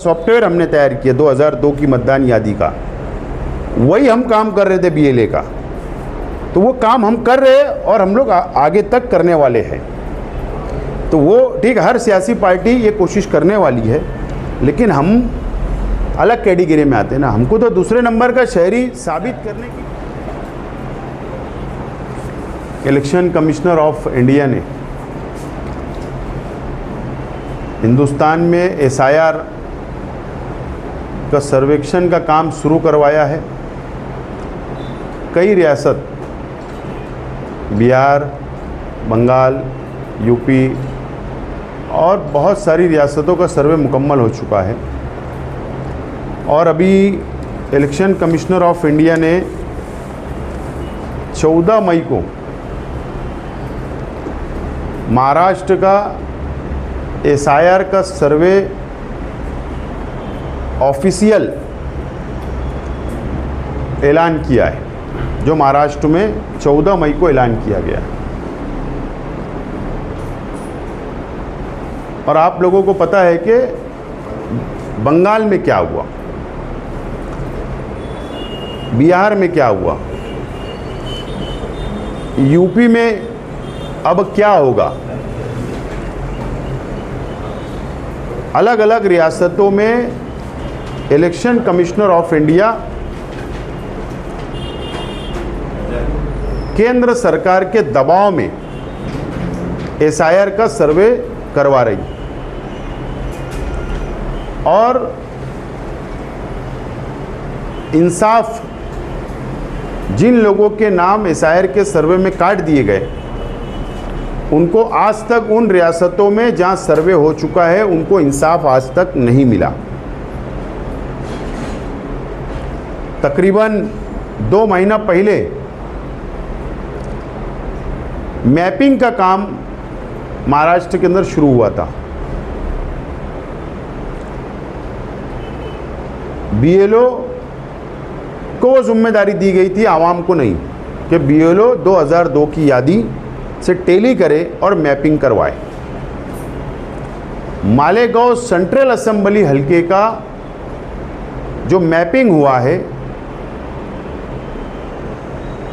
Software हमने तैयार किया 2002 की मतदान यादी का, वही हम काम कर रहे थे BLA का। तो वो काम हम कर रहे हैं और हम लोग आगे तक करने वाले हैं। तो वो ठीक, हर सियासी पार्टी ये कोशिश करने वाली है, लेकिन हम अलग कैटेगरी में आते हैं ना। हमको तो दूसरे नंबर का शहरी साबित करने की। इलेक्शन कमिश्नर ऑफ इंडिया ने हिंदुस्तान में SIR का सर्वेक्षण का काम शुरू करवाया है। कई रियासत, बिहार, बंगाल, यूपी और बहुत सारी रियासतों का सर्वे मुकम्मल हो चुका है। और अभी इलेक्शन कमिश्नर ऑफ इंडिया ने 14 मई को महाराष्ट्र का SIR का सर्वे ऑफिशियल ऐलान किया है, जो महाराष्ट्र में 14 मई को ऐलान किया गया। और आप लोगों को पता है कि बंगाल में क्या हुआ, बिहार में क्या हुआ, यूपी में अब क्या होगा। अलग अलग रियासतों में इलेक्शन कमिश्नर ऑफ इंडिया केंद्र सरकार के दबाव में SIR का सर्वे करवा रही है। और इंसाफ, जिन लोगों के नाम SIR के सर्वे में काट दिए गए, उनको आज तक उन रियासतों में जहां सर्वे हो चुका है, उनको इंसाफ आज तक नहीं मिला। तकरीबन 2 महीना पहले मैपिंग का काम महाराष्ट्र के अंदर शुरू हुआ था। BLO को जिम्मेदारी दी गई थी, आवाम को नहीं, कि BLO 2002 की यादी से टेली करे और मैपिंग करवाए। मालेगांव सेंट्रल असेंबली हलके का जो मैपिंग हुआ है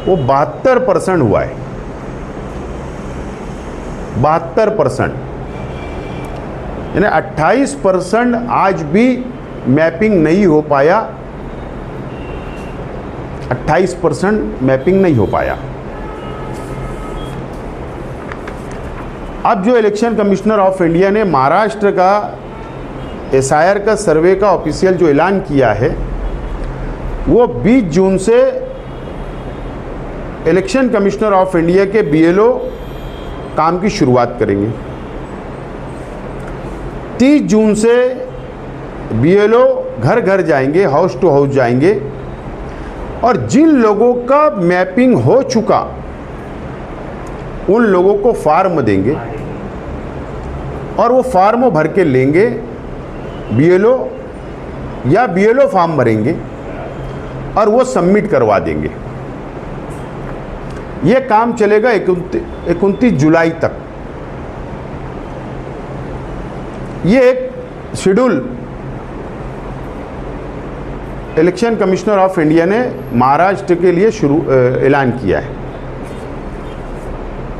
वो 72% हुआ है। 72%, यानी 28% आज भी मैपिंग नहीं हो पाया। 28% मैपिंग नहीं हो पाया। अब जो इलेक्शन कमिश्नर ऑफ इंडिया ने महाराष्ट्र का SIR का सर्वे का ऑफिशियल जो ऐलान किया है, वो 20 जून से इलेक्शन कमिश्नर ऑफ इंडिया के BLO काम की शुरुआत करेंगे। 30 जून से BLO घर घर जाएंगे, हाउस टू हाउस जाएंगे, और जिन लोगों का मैपिंग हो चुका उन लोगों को फार्म देंगे और वो फार्म भर के लेंगे BLO, या BLO फॉर्म भरेंगे और वो सबमिट करवा देंगे। ये काम चलेगा 29 जुलाई तक। ये एक schedule election commissioner of India ने महाराष्ट्र के लिए ऐलान किया है,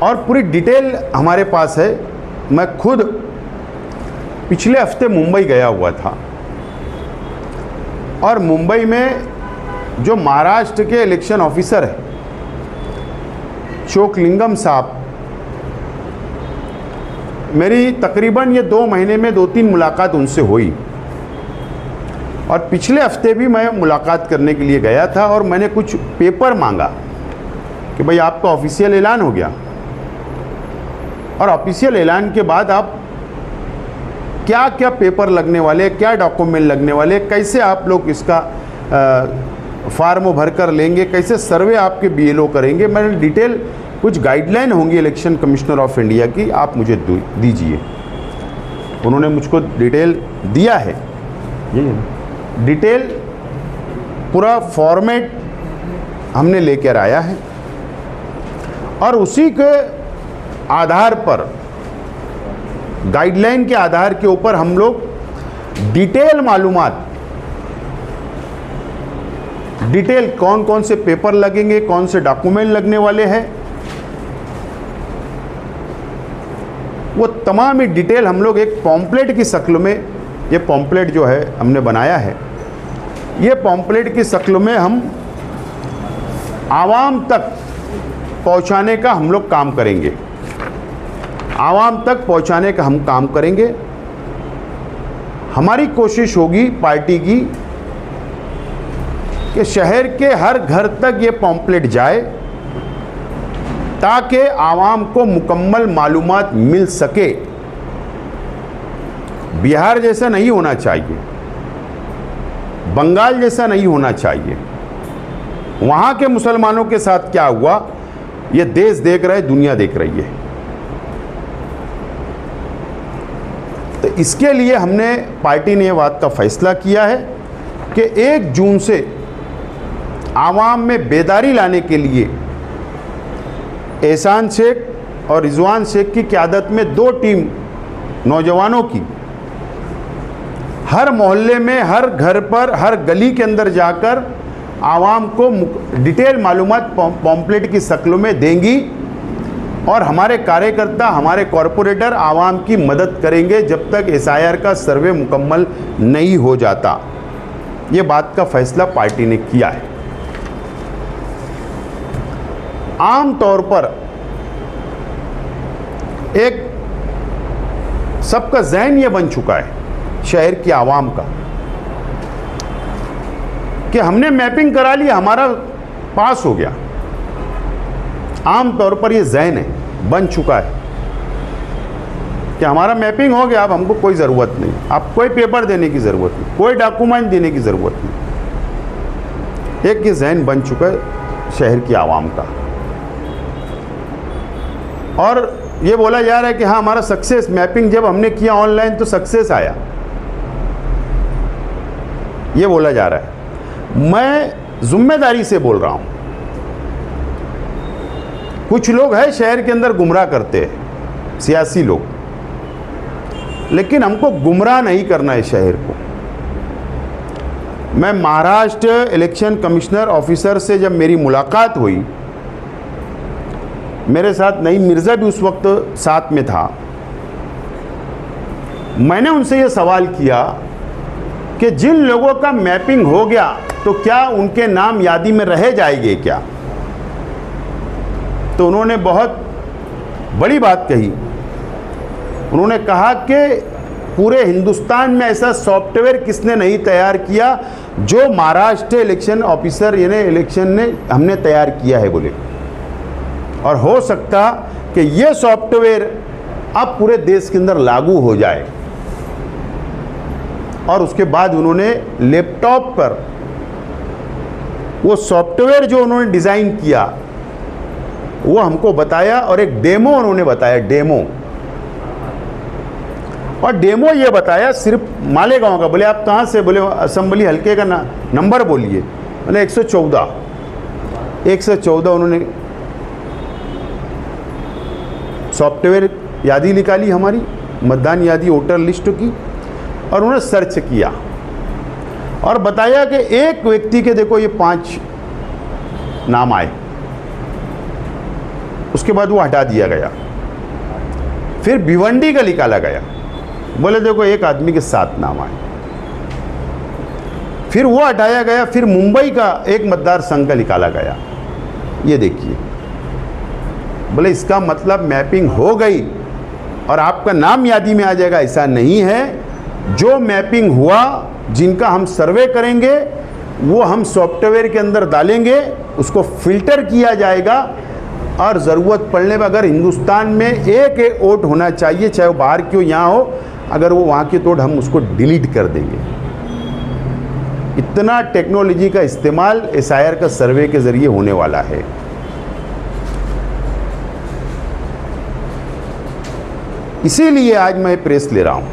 और पूरी डिटेल हमारे पास है। मैं खुद पिछले हफ्ते मुंबई गया हुआ था, और मुंबई में जो महाराष्ट्र के इलेक्शन ऑफिसर है चोकलिंगम साहब, मेरी तकरीबन ये 2 महीने में 2-3 मुलाकात उनसे हुई। और पिछले हफ्ते भी मैं मुलाकात करने के लिए गया था, और मैंने कुछ पेपर मांगा कि भाई आपका ऑफिशियल ऐलान हो गया, और ऑफिशियल ऐलान के बाद आप क्या क्या पेपर लगने वाले, क्या डॉक्यूमेंट लगने वाले, कैसे आप लोग इसका फार्म भर कर लेंगे, कैसे सर्वे आपके BLO करेंगे, मैंने डिटेल कुछ गाइडलाइन होंगी इलेक्शन कमिश्नर ऑफ इंडिया की, आप मुझे दीजिए। उन्होंने मुझको डिटेल दिया है, ये डिटेल पूरा फॉर्मेट हमने लेकर आया है, और उसी के आधार पर, गाइडलाइन के आधार के ऊपर हम लोग डिटेल मालूमात, डिटेल कौन कौन से पेपर लगेंगे, कौन से डॉक्यूमेंट लगने वाले हैं, वो तमाम ही डिटेल हम लोग एक पॉम्पलेट की शक्ल में, ये पॉम्पलेट जो है हमने बनाया है, ये पॉम्पलेट की शक्ल में हम आवाम तक पहुंचाने का हम लोग काम करेंगे। आवाम तक पहुंचाने का हम काम करेंगे। हमारी कोशिश होगी पार्टी की कि शहर के हर घर तक ये पॉम्पलेट जाए ताकि आवाम को मुकम्मल मालूमात मिल सके। बिहार जैसा नहीं होना चाहिए, बंगाल जैसा नहीं होना चाहिए। वहाँ के मुसलमानों के साथ क्या हुआ ये देश देख रहा है, दुनिया देख रही है। तो इसके लिए हमने, पार्टी ने ये बात का फैसला किया है कि 1 जून से आवाम में बेदारी लाने के लिए एहसान शेख और रिजवान शेख की क़यादत में 2 टीम नौजवानों की हर मोहल्ले में, हर घर पर, हर गली के अंदर जाकर आवाम को डिटेल मालूमात पॉम्पलेट की शक्ल में देंगी और हमारे कार्यकर्ता, हमारे कॉरपोरेटर आवाम की मदद करेंगे जब तक SIR का सर्वे मुकम्मल नहीं हो जाता। ये बात का फैसला पार्टी ने किया है। आम तौर पर एक सबका ज़हन ये बन चुका है शहर की आवाम का कि हमने मैपिंग करा लिया, हमारा पास हो गया। आम तौर पर ये ज़हन है, बन चुका है कि हमारा मैपिंग हो गया, अब हमको कोई ज़रूरत नहीं, अब कोई पेपर देने की ज़रूरत नहीं, कोई डॉक्यूमेंट देने की ज़रूरत नहीं। एक ये ज़हन बन चुका है शहर की आवाम का। और ये बोला जा रहा है कि हाँ हमारा सक्सेस, मैपिंग जब हमने किया ऑनलाइन तो सक्सेस आया, ये बोला जा रहा है। मैं जिम्मेदारी से बोल रहा हूँ, कुछ लोग हैं शहर के अंदर गुमराह करते हैं, सियासी लोग, लेकिन हमको गुमराह नहीं करना है शहर को। मैं महाराष्ट्र इलेक्शन कमिश्नर ऑफिसर से जब मेरी मुलाकात हुई, मेरे साथ नईम मिर्ज़ा भी उस वक्त साथ में था, मैंने उनसे ये सवाल किया कि जिन लोगों का मैपिंग हो गया तो क्या उनके नाम यादी में रह जाएंगे क्या? तो उन्होंने बहुत बड़ी बात कही। उन्होंने कहा कि पूरे हिंदुस्तान में ऐसा सॉफ्टवेयर किसने नहीं तैयार किया जो महाराष्ट्र इलेक्शन ऑफिसर यानी इलेक्शन ने हमने तैयार किया है बोले। और हो सकता कि ये सॉफ्टवेयर अब पूरे देश के अंदर लागू हो जाए। और उसके बाद उन्होंने लैपटॉप पर वो सॉफ्टवेयर जो उन्होंने डिज़ाइन किया वो हमको बताया और एक डेमो उन्होंने बताया, डेमो। और डेमो ये बताया सिर्फ मालेगांव का। बोले आप कहाँ से? बोले असेंबली हल्के का नंबर बोलिए। बोले 114 उन्होंने सॉफ्टवेयर यादी निकाली हमारी, मतदान यादी वोटर लिस्ट की, और उन्होंने सर्च किया और बताया कि एक व्यक्ति के देखो ये 5 नाम आए। उसके बाद वो हटा दिया गया। फिर भिवंडी का निकाला गया, बोले देखो एक आदमी के 7 नाम आए। फिर वो हटाया गया। फिर मुंबई का एक मतदार संघ का निकाला गया। ये देखिए, बोले इसका मतलब मैपिंग हो गई और आपका नाम यादी में आ जाएगा। ऐसा नहीं है। जो मैपिंग हुआ, जिनका हम सर्वे करेंगे, वो हम सॉफ्टवेयर के अंदर डालेंगे, उसको फिल्टर किया जाएगा और ज़रूरत पड़ने पर अगर हिंदुस्तान में एक वोट होना चाहिए, चाहे वो बाहर क्यों यहाँ हो, अगर वो वहाँ की तो हम उसको डिलीट कर देंगे। इतना टेक्नोलॉजी का इस्तेमाल SIR का सर्वे के ज़रिए होने वाला है। इसीलिए आज मैं प्रेस ले रहा हूँ।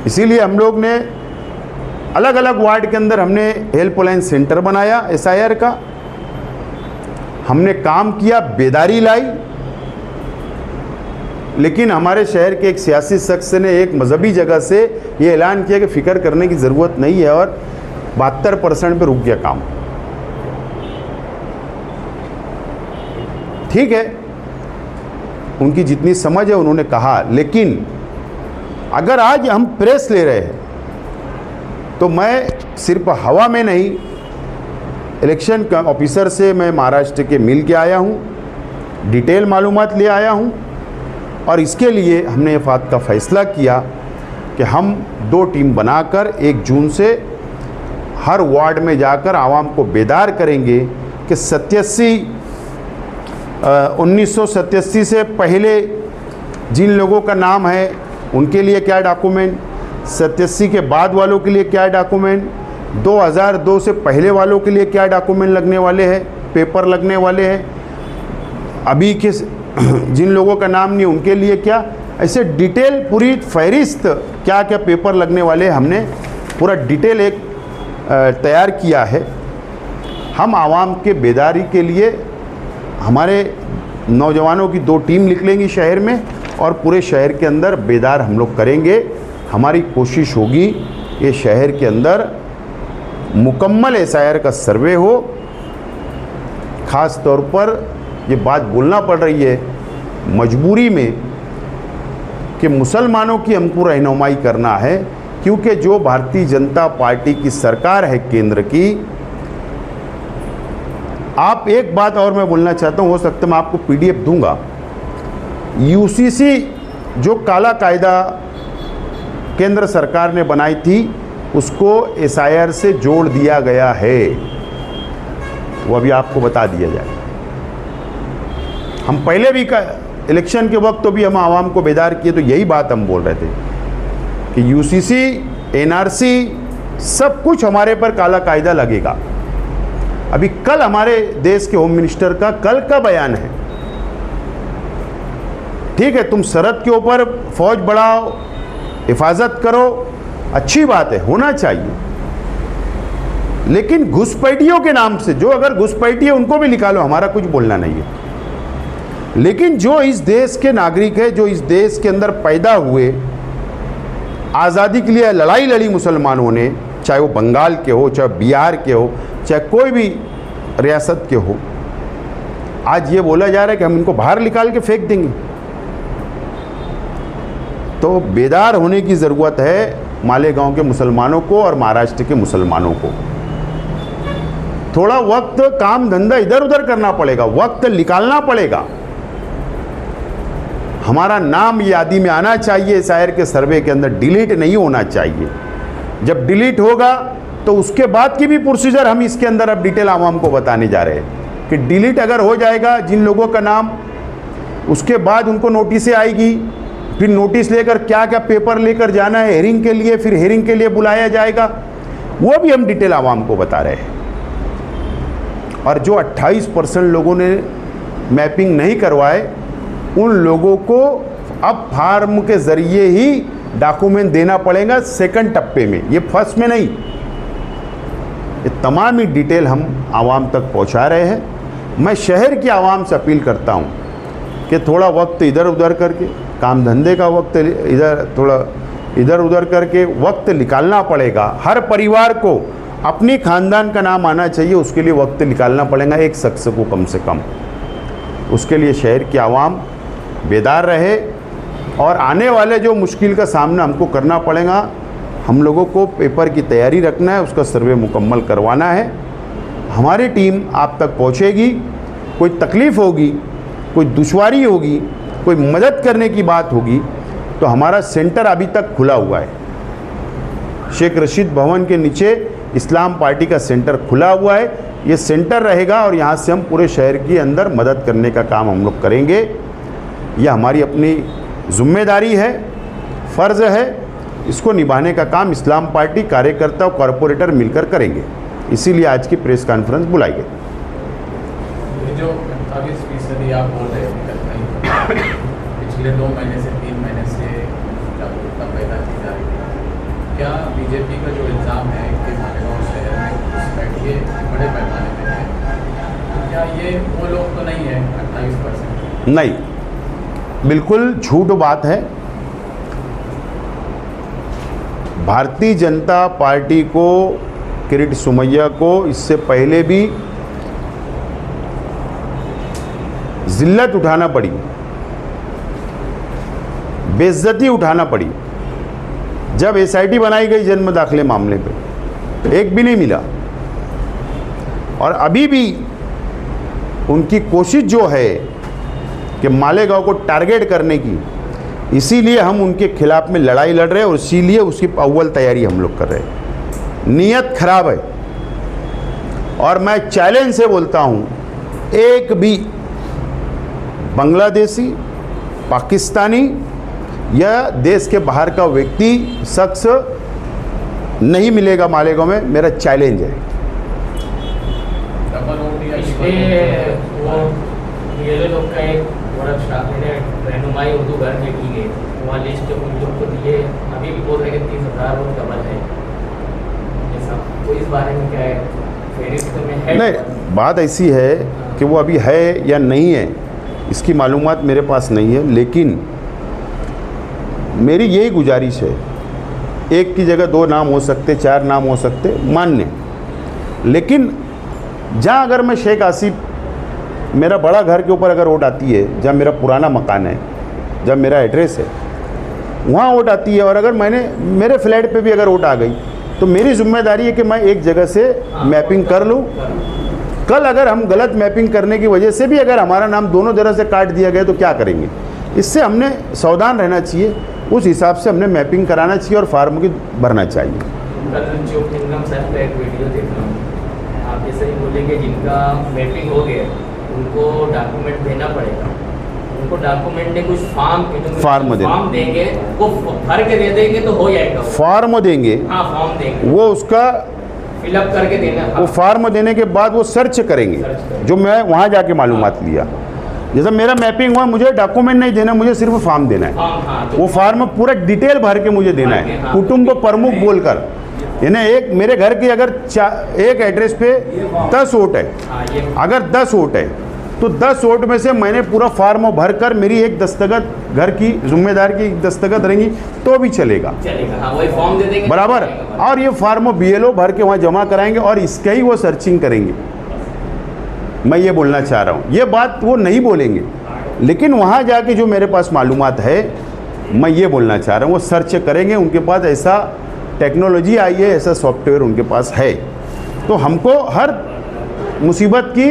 इसीलिए हम लोग ने अलग अलग वार्ड के अंदर हमने हेल्पलाइन सेंटर बनाया SIR का। हमने काम किया, बेदारी लाई लेकिन हमारे शहर के एक सियासी शख्स ने एक मजहबी जगह से ये ऐलान किया कि फ़िक्र करने की ज़रूरत नहीं है और 72% पे रुक गया काम। ठीक है, उनकी जितनी समझ है उन्होंने कहा, लेकिन अगर आज हम प्रेस ले रहे हैं तो मैं सिर्फ हवा में नहीं, इलेक्शन ऑफिसर से मैं महाराष्ट्र के मिल के आया हूँ, डिटेल मालूमात ले आया हूँ और इसके लिए हमने ये बात का फ़ैसला किया कि हम 2 टीम बनाकर 1 जून से हर वार्ड में जाकर आवाम को बेदार करेंगे कि 1987 से पहले जिन लोगों का नाम है उनके लिए क्या डॉक्यूमेंट, 87 के बाद वालों के लिए क्या डॉक्यूमेंट, 2002 से पहले वालों के लिए क्या डॉक्यूमेंट लगने वाले हैं, पेपर लगने वाले हैं, अभी के जिन लोगों का नाम नहीं उनके लिए क्या, ऐसे डिटेल पूरी फहरिस्त क्या क्या पेपर लगने वाले, हमने पूरा डिटेल एक तैयार किया है। हम आवाम के बेदारी के लिए हमारे नौजवानों की 2 टीम निकलेंगी शहर में और पूरे शहर के अंदर बेदार हम लोग करेंगे। हमारी कोशिश होगी ये शहर के अंदर मुकम्मल एसआईआर का सर्वे हो। ख़ास तौर पर ये बात बोलना पड़ रही है मजबूरी में कि मुसलमानों की हमको रहनुमाई करना है, क्योंकि जो भारतीय जनता पार्टी की सरकार है केंद्र की। आप एक बात और मैं बोलना चाहता हूँ, हो सकता है मैं आपको पीडीएफ दूंगा। यूसीसी जो काला कायदा केंद्र सरकार ने बनाई थी उसको एसआईआर से जोड़ दिया गया है, वो अभी आपको बता दिया जाए। हम पहले भी इलेक्शन के वक्त तो भी हम आवाम को बेदार किए तो यही बात हम बोल रहे थे कि यूसीसी, एनआरसी सब कुछ हमारे पर काला कायदा लगेगा। अभी कल हमारे देश के होम मिनिस्टर का कल का बयान है, ठीक है तुम सरहद के ऊपर फौज बढ़ाओ, हिफाजत करो, अच्छी बात है, होना चाहिए, लेकिन घुसपैठियों के नाम से जो अगर घुसपैठी है उनको भी निकालो, हमारा कुछ बोलना नहीं है। लेकिन जो इस देश के नागरिक है, जो इस देश के अंदर पैदा हुए, आज़ादी के लिए लड़ाई लड़ी मुसलमानों ने, चाहे वो बंगाल के हो, चाहे बिहार के हो, चाहे कोई भी रियासत के हो, आज ये बोला जा रहा है कि हम इनको बाहर निकाल के फेंक देंगे। तो बेदार होने की ज़रूरत है मालेगांव के मुसलमानों को और महाराष्ट्र के मुसलमानों को। थोड़ा वक्त, काम धंधा इधर उधर करना पड़ेगा, वक्त निकालना पड़ेगा। हमारा नाम यादी में आना चाहिए, एसआईआर के सर्वे के अंदर डिलीट नहीं होना चाहिए। जब डिलीट होगा तो उसके बाद की भी प्रोसीजर हम इसके अंदर अब डिटेल आवाम को बताने जा रहे हैं कि डिलीट अगर हो जाएगा जिन लोगों का नाम, उसके बाद उनको नोटिस आएगी, फिर नोटिस लेकर क्या क्या पेपर लेकर जाना है हेयरिंग के लिए, फिर हेयरिंग के लिए बुलाया जाएगा, वो भी हम डिटेल आवाम को बता रहे हैं। और जो 28% लोगों ने मैपिंग नहीं करवाए उन लोगों को अब फार्म के ज़रिए ही डॉक्यूमेंट देना पड़ेगा सेकंड टप्पे में, ये फर्स्ट में नहीं। ये तमाम ही डिटेल हम आवाम तक पहुंचा रहे हैं। मैं शहर की आवाम से अपील करता हूं कि थोड़ा वक्त इधर उधर करके, काम धंधे का वक्त इधर थोड़ा इधर उधर करके वक्त निकालना पड़ेगा। हर परिवार को अपनी ख़ानदान का नाम आना चाहिए, उसके लिए वक्त निकालना पड़ेगा एक शख्स को कम से कम। उसके लिए शहर की आवाम बेदार रहे और आने वाले जो मुश्किल का सामना हमको करना पड़ेगा, हम लोगों को पेपर की तैयारी रखना है, उसका सर्वे मुकम्मल करवाना है। हमारी टीम आप तक पहुंचेगी। कोई तकलीफ़ होगी, कोई दुश्वारी होगी, कोई मदद करने की बात होगी तो हमारा सेंटर अभी तक खुला हुआ है। शेख रशीद भवन के नीचे इस्लाम पार्टी का सेंटर खुला हुआ है। ये सेंटर रहेगा और यहाँ से हम पूरे शहर के अंदर मदद करने का काम हम लोग करेंगे। यह हमारी अपनी जिम्मेदारी है, फ़र्ज़ है, इसको निभाने का काम इस्लाम पार्टी कार्यकर्ता और कॉरपोरेटर मिलकर करेंगे। इसीलिए आज की प्रेस कॉन्फ्रेंस बुलाई गई। जो 48% आप बोल रहे हैं पिछले 2 महीने से 3 महीने से जागरूकता पैदा की जा रही है, क्या बीजेपी का जो इल्ज़ाम है कि मालेगांव शहर में घुसपैठिए बड़े पैमाने में है, तो क्या ये वो लोग तो नहीं है 28%? नहीं, बिल्कुल झूठ बात है। भारतीय जनता पार्टी को, किरीट सोमैया को इससे पहले भी जिल्लत उठाना पड़ी, बेइज्जती उठाना पड़ी। जब एसआईटी बनाई गई जन्म दाखिले मामले पे, एक भी नहीं मिला। और अभी भी उनकी कोशिश जो है कि मालेगांव को टारगेट करने की, इसीलिए हम उनके खिलाफ में लड़ाई लड़ रहे हैं और इसीलिए उसकी अव्वल तैयारी हम लोग कर रहे हैं। नीयत खराब है और मैं चैलेंज से बोलता हूं, एक भी बांग्लादेशी, पाकिस्तानी या देश के बाहर का व्यक्ति, शख्स नहीं मिलेगा मालेगांव में, मेरा चैलेंज है। ये लोग का एक रहनुमाई उर्दू घर में की गई, वहाँ लिस्ट उन लोग को दिए, अभी भी बोल रहे हैं 30,000 वोट डबल है। तो इस बारे में क्या है, फेरिस्त में है? नहीं, बात ऐसी है कि वो अभी है या नहीं है इसकी मालूमात मेरे पास नहीं है, लेकिन मेरी यही गुजारिश है, एक की जगह 2 नाम हो सकते, 4 नाम हो सकते, मान्य। लेकिन जहाँ अगर मैं शेख आसिफ, मेरा बड़ा घर के ऊपर अगर वोट आती है, जहाँ मेरा पुराना मकान है, जहाँ मेरा एड्रेस है, वहाँ वोट आती है, और अगर मेरे फ्लैट पे भी अगर वोट आ गई, तो मेरी जिम्मेदारी है कि मैं एक जगह से मैपिंग कर लूँ। कल अगर हम गलत मैपिंग करने की वजह से भी अगर हमारा नाम दोनों तरह से काट दिया गया तो क्या करेंगे? इससे हमने सावधान रहना चाहिए, उस हिसाब से हमने मैपिंग कराना चाहिए और फार्म की भरना चाहिए। कल जो सर का एक वीडियो देख रहा हूँ, आप जैसे ही बोलेंगे जिनका मैपिंग हो गया उनको डॉक्यूमेंट देना पड़ेगा, उनको डॉक्यूमेंट ने कुछ फॉर्म देंगे, वो भर के दे देंगे तो हो जाएगा। फॉर्म देंगे, हाँ फॉर्म देंगे, वो उसका फिलअप करके देना। वो फॉर्म देने के बाद वो सर्च करेंगे, जो मैं वहाँ जाके मालूमात लिया। जैसे मेरा मैपिंग हुआ, मुझे डॉक्यूमेंट नहीं देना, मुझे सिर्फ फॉर्म देना है। वो फॉर्म पूरा डिटेल भर के मुझे देना है, कुटुंब प्रमुख बोलकर। यानी एक मेरे घर की अगर एक एड्रेस पे 10 वोट है, अगर 10 वोट है तो 10 वोट में से मैंने पूरा फॉर्म भरकर मेरी एक दस्तखत, घर की जिम्मेदार की एक दस्तखत रहेंगी तो भी चलेगा, वही फॉर्म दे देंगे बराबर। और ये फॉर्म BLO भर के वहाँ जमा कराएंगे और इसका ही वो सर्चिंग करेंगे। मैं ये बोलना चाह रहा हूँ, ये बात वो नहीं बोलेंगे, लेकिन वहाँ जाके जो मेरे पास मालूमात है, मैं ये बोलना चाह रहा हूँ, वो सर्च करेंगे। उनके पास ऐसा टेक्नोलॉजी आई है, ऐसा सॉफ्टवेयर उनके पास है। तो हमको हर मुसीबत की,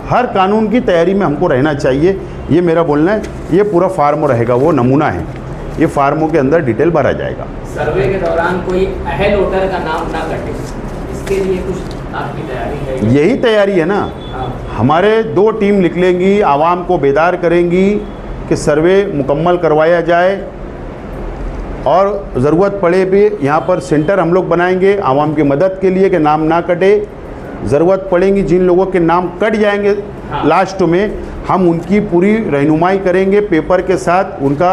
हर कानून की तैयारी में हमको रहना चाहिए, ये मेरा बोलना है। ये पूरा फार्म रहेगा, वो नमूना है, ये फार्मों के अंदर डिटेल भरा जाएगा। सर्वे के दौरान कोई अहल वोटर का नाम ना कटे, इसके लिए कुछ आपकी तैयारी है? यही तैयारी है ना। हमारे 2 टीम निकलेंगी, आवाम को बेदार करेंगी कि सर्वे मुकम्मल करवाया जाए, और ज़रूरत पड़े भी यहाँ पर सेंटर हम लोग बनाएंगे आवाम की मदद के लिए कि नाम ना कटे। ज़रूरत पड़ेगी जिन लोगों के नाम कट जाएंगे लास्ट में, हम उनकी पूरी रहनुमाई करेंगे पेपर के साथ। उनका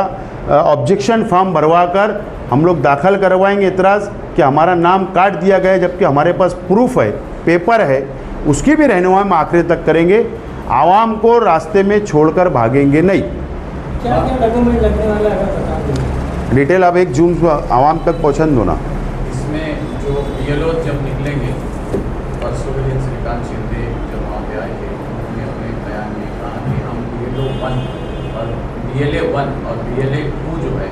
ऑब्जेक्शन फॉर्म भरवा कर हम लोग दाखिल करवाएंगे एतराज़ कि हमारा नाम काट दिया गया, जबकि हमारे पास प्रूफ है, पेपर है, उसकी भी रहनुमाई हम आखिर तक करेंगे। आवाम को रास्ते में छोड़कर भागेंगे नहीं। क्या डॉक्यूमेंट लगने वाला है, डिटेल आप 1 जून आवाम तक पहुँचा दो ना। इसमें जो BLO जब निकलेंगे, परसों के दिन श्रीकांत शिंदे जब वहाँ पे आए थे, उन्होंने अपने बयान में कहा कि हम BLO 1 और BLA 1 और BLA 2 जो है,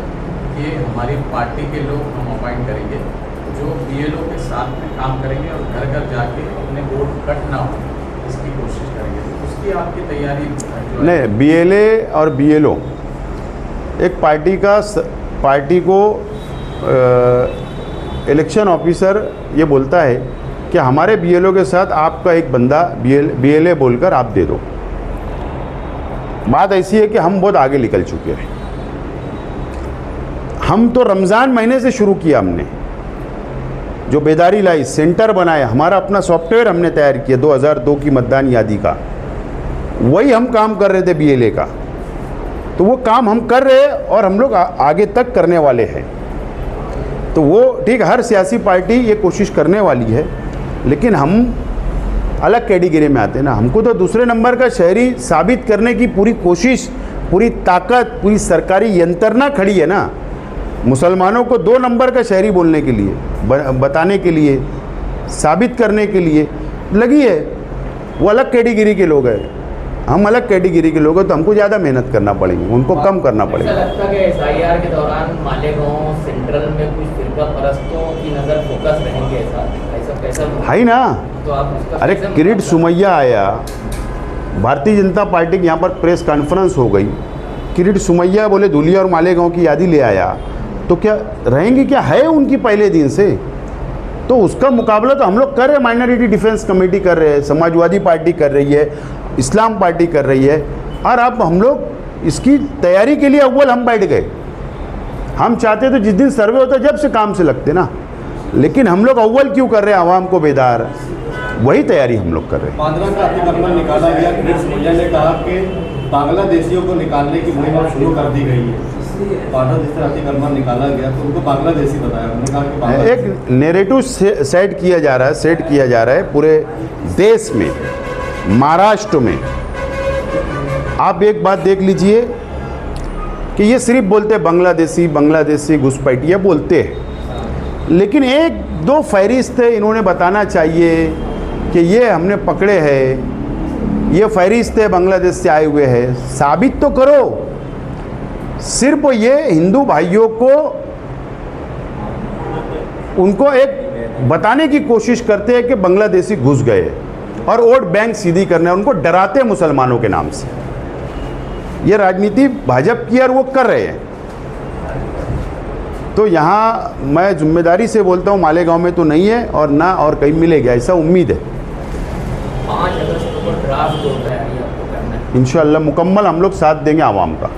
ये हमारी पार्टी के लोग हम अपॉइंट करेंगे, जो BLO के साथ में काम करेंगे और घर घर जाके अपने वोट कट ना हो इसकी कोशिश करेंगे। तो उसकी आपकी तैयारी नहीं, BLA और BLO एक पार्टी को इलेक्शन ऑफिसर ये बोलता है कि हमारे BLO के साथ आपका एक बंदा BLA बोलकर आप दे दो। बात ऐसी है कि हम बहुत आगे निकल चुके हैं। हम तो रमज़ान महीने से शुरू किया, हमने जो बेदारी लाई, सेंटर बनाया, हमारा अपना सॉफ्टवेयर हमने तैयार किया 2002 की मतदान यादी का, वही हम काम कर रहे थे BLA का। तो वो काम हम कर रहे हैं और हम लोग आगे तक करने वाले हैं। तो वो ठीक, हर सियासी पार्टी ये कोशिश करने वाली है, लेकिन हम अलग कैटेगरी में आते हैं ना। हमको तो दूसरे नंबर का शहरी साबित करने की पूरी कोशिश पूरी ताकत, पूरी सरकारी यंत्रणा खड़ी है ना मुसलमानों को 2 नंबर का शहरी बोलने के लिए, बताने के लिए, साबित करने के लिए लगी है। वो अलग कैटेगरी के लोग हैं, हम अलग कैटेगरी के लोग हैं, तो हमको ज़्यादा मेहनत करना पड़ेगी, उनको कम करना ऐसा पड़ेगा। लगता है कि SIR के दौरान मालेगांव सेंट्रल में कुछ फिरका परस्तों की नज़र फोकस रहेंगे, ऐसा कैसा है ही ना। तो आप उसका अरे कैसे किरीट मुकाबला- सुमैया आया, भारतीय जनता पार्टी की यहाँ पर प्रेस कॉन्फ्रेंस हो गई, किरीट सुमैया बोले धुलिया और मालेगांव की यादी ले आया, तो क्या रहेंगी, क्या है उनकी पहले दिन से। तो उसका मुकाबला तो हम लोग कर रहे हैं, माइनॉरिटी डिफेंस कमेटी कर रहे हैं, समाजवादी पार्टी कर रही है, इस्लाम पार्टी कर रही है, और अब हम लोग इसकी तैयारी के लिए अव्वल हम बैठ गए। हम चाहते तो जिस दिन सर्वे होता जब से काम से लगते ना, लेकिन हम लोग अव्वल क्यों कर रहे हैं, आवाम को बेदार, वही तैयारी हम लोग कर रहे हैं। पांडवा का अतिक्रमण निकाला गया। किरीट सुमैया ने कहा कि बांग्लादेशियों को निकालने की मुहिम अब शुरू कर दी गई है। पांडवा जिस तरह अतिक्रमण निकाला गया तो उनको बांग्लादेशी बताया, उन्होंने कहा कि बांग्लादेशी। एक नैरेटिव सेट किया जा रहा है पूरे देश में, महाराष्ट्र में। आप एक बात देख लीजिए कि ये सिर्फ बोलते हैं बांग्लादेशी घुसपैठिया बोलते हैं, लेकिन 1-2 फहरिस्त इन्होंने बताना चाहिए कि ये हमने पकड़े हैं, ये फहरिस्त है बांग्लादेश से आए हुए हैं, साबित तो करो। सिर्फ ये हिंदू भाइयों को उनको एक बताने की कोशिश करते हैं कि बांग्लादेशी घुस गए और वोट बैंक सीधी करना है, उनको डराते हैं मुसलमानों के नाम से। ये राजनीति भाजपा की और वो कर रहे हैं। तो यहाँ मैं जिम्मेदारी से बोलता हूँ, मालेगांव में तो नहीं है और ना और कहीं मिलेगा, ऐसा उम्मीद है। 5 अगस्त को ड्राफ्ट जो तैयारी आपको करना है, इंशाअल्लाह मुकम्मल हम लोग साथ देंगे आवाम का।